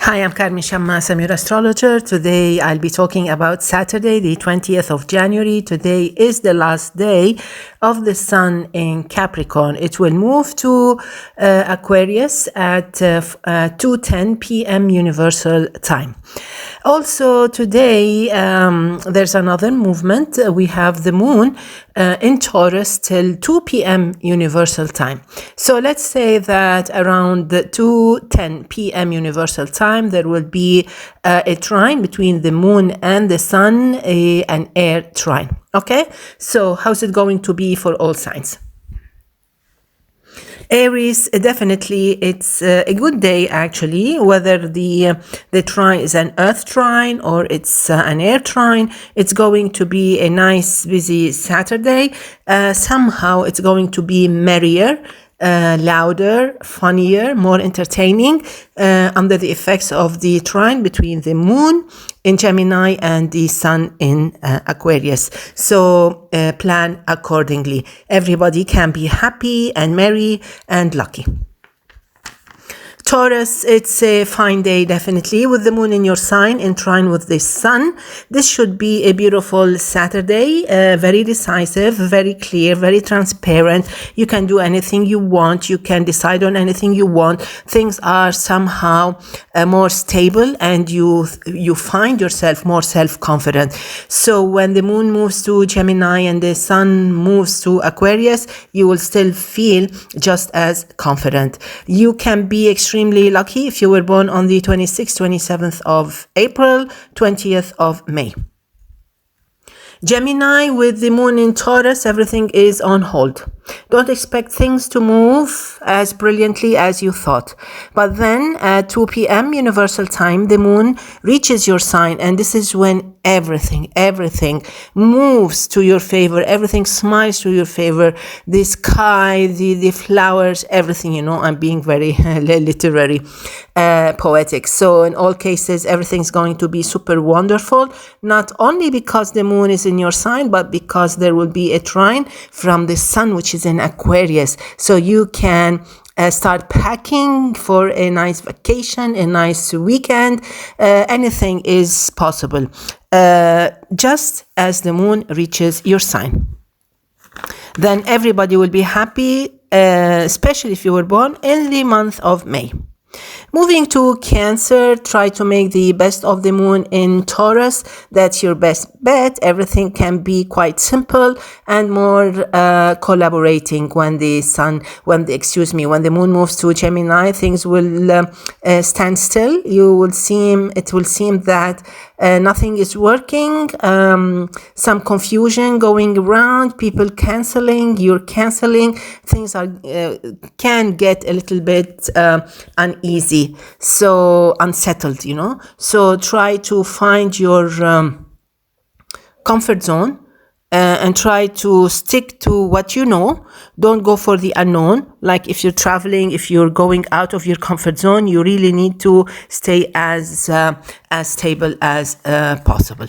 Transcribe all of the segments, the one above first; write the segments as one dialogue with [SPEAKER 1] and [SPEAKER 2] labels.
[SPEAKER 1] Hi, I'm Carmen Chammas. I'm your astrologer. Today I'll be talking about Saturday, the 20th of January. Today is the last day of the sun in Capricorn. It will move to Aquarius at 2:10 p.m. Universal Time. Also today, there's another movement. We have the moon in Taurus till 2 p.m. Universal Time. So let's say that around 2:10 p.m. Universal Time, there will be a trine between the moon and the sun, an air trine. Okay, so how's it going to be for all signs? Aries, definitely, it's a good day actually, whether the trine is an earth trine or it's an air trine. It's going to be a nice, busy Saturday. Somehow it's going to be merrier, louder, funnier, more entertaining under the effects of the trine between the moon in Gemini and the sun in Aquarius. So plan accordingly. Everybody can be happy and merry and lucky. Taurus, it's a fine day, definitely, with the moon in your sign in trine with the sun. This should be a beautiful Saturday, very decisive, very clear, very transparent. You can do anything you want. You can decide on anything you want. Things are somehow more stable, and you find yourself more self-confident. So when the moon moves to Gemini and the sun moves to Aquarius, you will still feel just as confident. You can be extremely lucky if you were born on the 26th, 27th of April, 20th of May. Gemini, with the moon in Taurus, everything is on hold. Don't expect things to move as brilliantly as you thought. But then at 2 p.m. Universal Time, the moon reaches your sign, and this is when everything moves to your favor. Everything smiles to your favor. The sky, the flowers, everything, I'm being very literary, poetic. So in all cases, everything's going to be super wonderful, not only because the moon is in your sign, but because there will be a trine from the sun, which is in Aquarius. So you can start packing for a nice vacation, a nice weekend. Anything is possible, just as the moon reaches your sign. Then everybody will be happy, especially if you were born in the month of May. Moving to Cancer, try to make the best of the moon in Taurus. That's your best bet. Everything can be quite simple and more collaborating when the moon moves to Gemini. Things will stand still. It will seem that nothing is working. Some confusion going around. People canceling. You're canceling. Things can get a little bit uneasy. So unsettled, So try to find your comfort zone and try to stick to what you know. Don't go for the unknown. Like if you're traveling, if you're going out of your comfort zone, you really need to stay as stable as possible.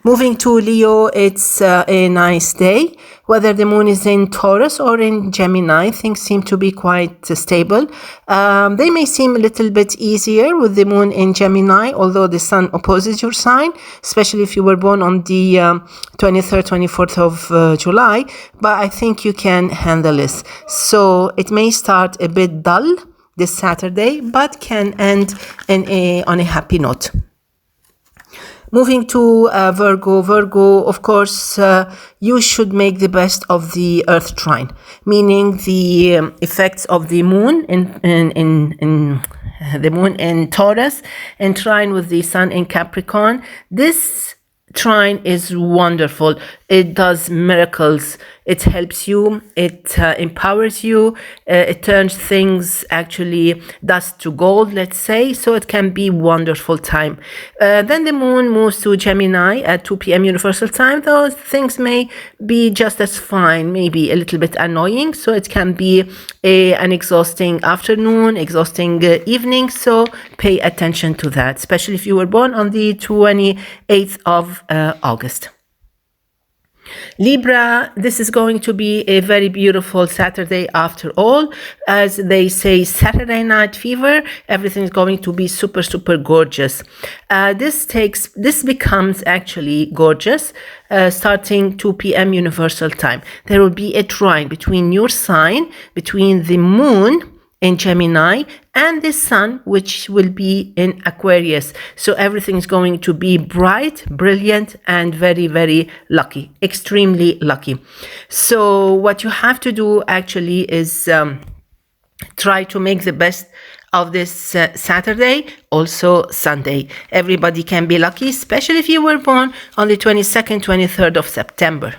[SPEAKER 1] Moving to Leo, it's a nice day. Whether the moon is in Taurus or in Gemini, things seem to be quite stable. They may seem a little bit easier with the moon in Gemini, although the sun opposes your sign, especially if you were born on the 23rd, 24th of July. But I think you can handle this. So it may start a bit dull this Saturday, but can end on a happy note. Moving to Virgo. Virgo, of course, you should make the best of the Earth trine, meaning the effects of the moon in the moon in Taurus and trine with the sun in Capricorn. This trine is wonderful. It does miracles. It helps you. It empowers you. It turns things actually dust to gold, let's say. So it can be wonderful time. Then the moon moves to Gemini at 2 p.m. Universal Time. Those things may be just as fine, maybe a little bit annoying. So it can be an exhausting afternoon, exhausting evening. So pay attention to that, especially if you were born on the 28th of August. Libra, this is going to be a very beautiful Saturday after all. As they say, Saturday night fever, everything is going to be super, super gorgeous. This becomes actually gorgeous starting 2 p.m. Universal Time. There will be a trine between your sign, between the moon in Gemini and the sun, which will be in Aquarius. So everything is going to be bright, brilliant, and very, very lucky, extremely lucky. So what you have to do actually is try to make the best of this Saturday, also Sunday. Everybody can be lucky, especially if you were born on the 22nd, 23rd of September.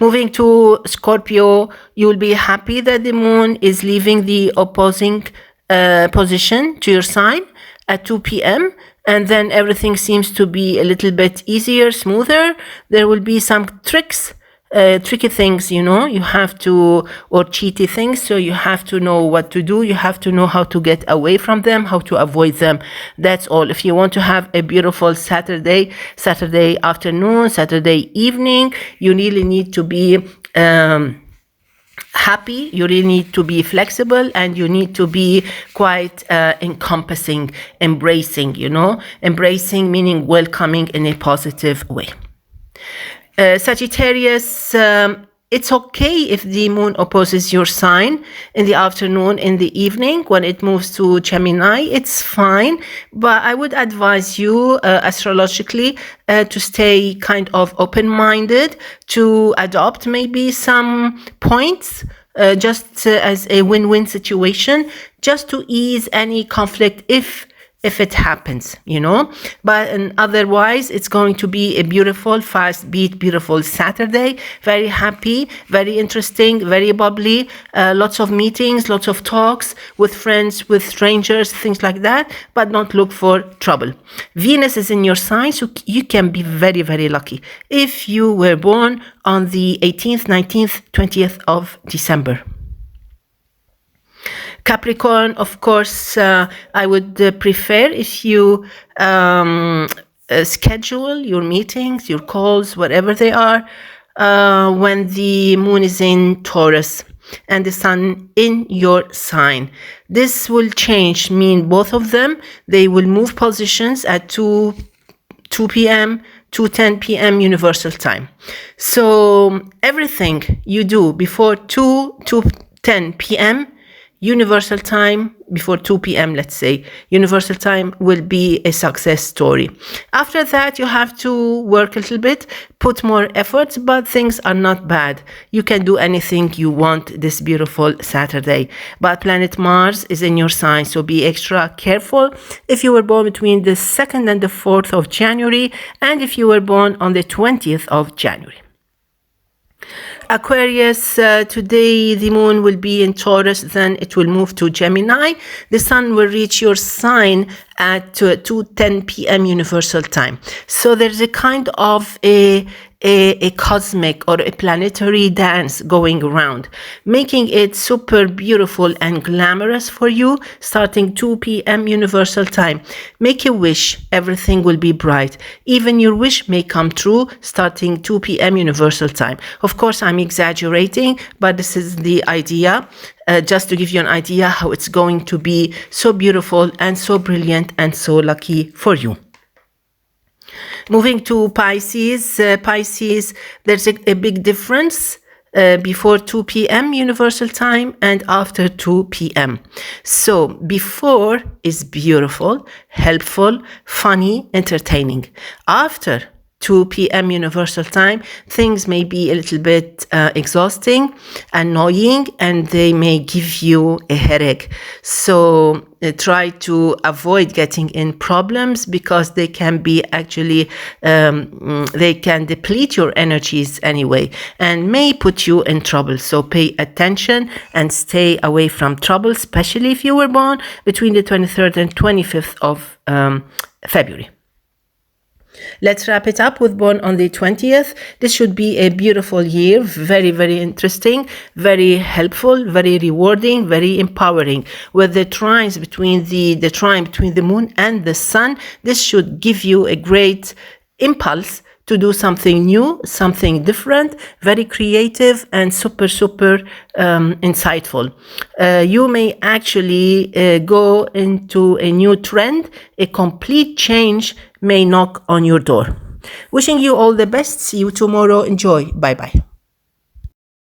[SPEAKER 1] Moving to Scorpio, you will be happy that the moon is leaving the opposing position to your sign at 2 p.m. And then everything seems to be a little bit easier, smoother. There will be some tricky things, you have to, or cheaty things. So you have to know what to do. You have to know how to get away from them, how to avoid them. That's all. If you want to have a beautiful Saturday afternoon, Saturday evening, you really need to be happy. You really need to be flexible, and you need to be quite encompassing, embracing, embracing meaning welcoming in a positive way. Sagittarius, it's okay if the moon opposes your sign in the afternoon, in the evening. When it moves to Gemini, it's fine. But I would advise you astrologically to stay kind of open-minded, to adopt maybe some points just as a win-win situation, just to ease any conflict if it happens, but otherwise it's going to be a beautiful, fast beat, beautiful Saturday. Very happy, very interesting, very bubbly, lots of meetings, lots of talks with friends, with strangers, things like that, but don't look for trouble. Venus is in your sign, so you can be very, very lucky if you were born on the 18th, 19th, 20th of December. Capricorn, of course, I would prefer if you schedule your meetings, your calls, whatever they are, when the moon is in Taurus and the sun in your sign. This will mean both of them, they will move positions at 2 p.m. to 10 p.m. Universal Time. So everything you do before 2 to 10 p.m. Universal Time, before 2 p.m., let's say, Universal Time will be a success story. After that, you have to work a little bit, put more efforts, but things are not bad. You can do anything you want this beautiful Saturday. But planet Mars is in your sign, so be extra careful if you were born between the 2nd and the 4th of January, and if you were born on the 20th of January. Aquarius, today the moon will be in Taurus, then it will move to Gemini. The sun will reach your sign at 2:10 p.m. Universal Time. So there's a kind of a cosmic or a planetary dance going around, making it super beautiful and glamorous for you, starting 2 p.m. Universal Time. Make a wish, everything will be bright. Even your wish may come true, starting 2 p.m. Universal Time. Of course, I'm exaggerating, but this is the idea, just to give you an idea how it's going to be so beautiful and so brilliant and so lucky for you. Moving to Pisces, there's a big difference before 2 p.m. Universal Time and after 2 p.m. So before is beautiful, helpful, funny, entertaining. After 2 p.m. Universal Time, things may be a little bit exhausting, annoying, and they may give you a headache. So try to avoid getting in problems, because they can be actually, they can deplete your energies anyway and may put you in trouble. So pay attention and stay away from trouble, especially if you were born between the 23rd and 25th of February. Let's wrap it up with born on the 20th. This should be a beautiful year, very, very interesting, very helpful, very rewarding, very empowering. With the trines between the trine between the moon and the sun, this should give you a great impulse to do something new, something different, very creative and super insightful. You may actually go into a new trend. A complete change may knock on your door. Wishing you all the best. See you tomorrow. Enjoy. Bye bye.